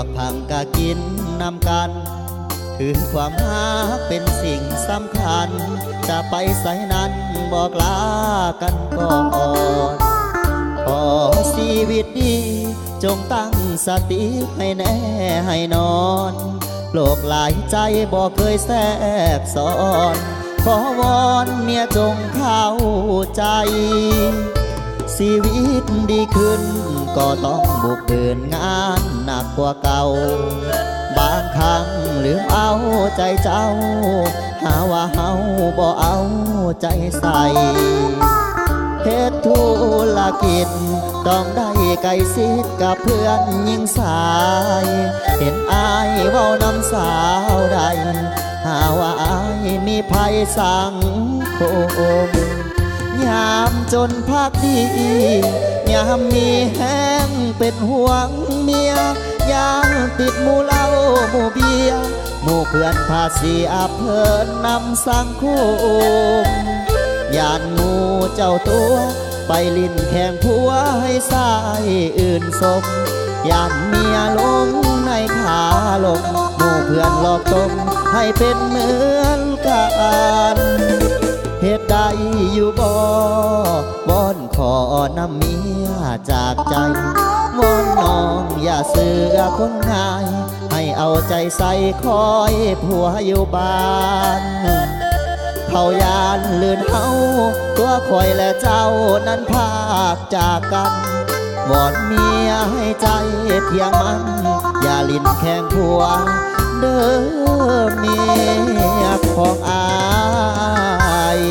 กผังกะกินนำกันถือความรักเป็นสิ่งสำคัญจะไปไสนั้นบอกลากันก่อนขอชีวิตนี้จงตั้งสติให้แน่ให้นอนโลกหลายใจบอกเคยแทรกซ้อนขอวอนเมียจงเข้าใจชีวิตดีขึ้นก็ต้องบุกเบินงานหนักกว่าเก่าบางครั้งลืมเอาใจเจ้าหาว่าเฮาบ่เอาใจใส่เฮ็ดธุรกิจต้องได้ใกล้ชิดกับเพื่อนยิ่งสายเห็นอายเว้านำสาวใดหาว่าอายมีภัยสังคมยามจนพักดียามมีแห้งเป็นห่วงเมียยามติดหมู่เหล้าหมู่เบียร์หมู่เพื่อนพาเสียเพิ่นนำสังคมยานหมู่เจ้าตัวไปลิ้นแข่งผัวให้สายอื่นสมยานเมียลงในขาลงหมู่เพื่อนหลอกตมให้เป็นเหมือนกันเหตุใดอยู่บ่วอนขอนำเมียจากใจวอนน้องอย่าเสือคนง่ายให้เอาใจใส่คอยผัวอยู่บ้านเขายานลื่นเฮาตัวคอยและเจ้านั้นพากจากกันวอนเมียให้ใจเพียงมันอย่าลิ้นแข่งผัวเด้อเมียของอาย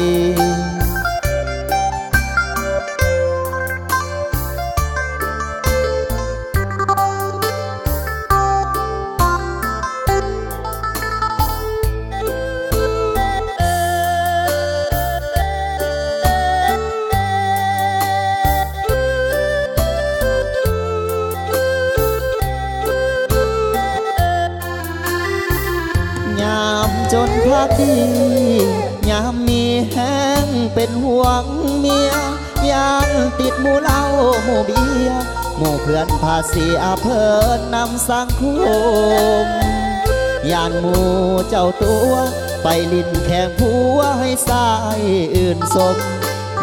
จนพักดียามมีแห้งเป็นห่วงเมียยามติดหมู่เหล้าหมู่เบียร์หมู่เพื่อนพาเสียเพิ่นนำสังคมยานหมู่เจ้าตัวไปลิ้นแข่งผัวให้สายอื่นสม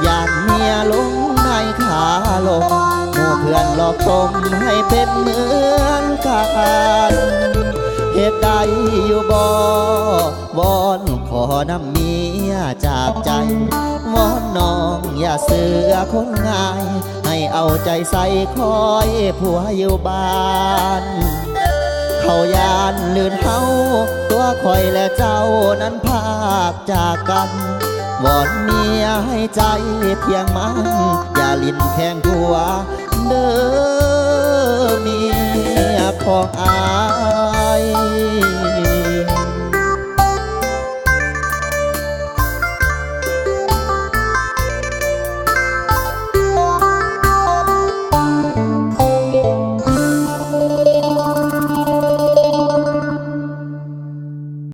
ยานเมียลงในขาลงหมู่เพื่อนหลอกตมให้เป็นเหมือนกันเหตุใดอยู่บ่วอนขอนำเมียจากใจวอนน้องอย่าเสือคนง่ายให้เอาใจใส่คอยผัวอยู่บ้านเขายานลื่นเฮาตัวคอยและเจ้านั้นพากจากกันวอนเมียให้ใจเพียงมันอย่าลิ้นแข่งผัวเด้อเมียของอาย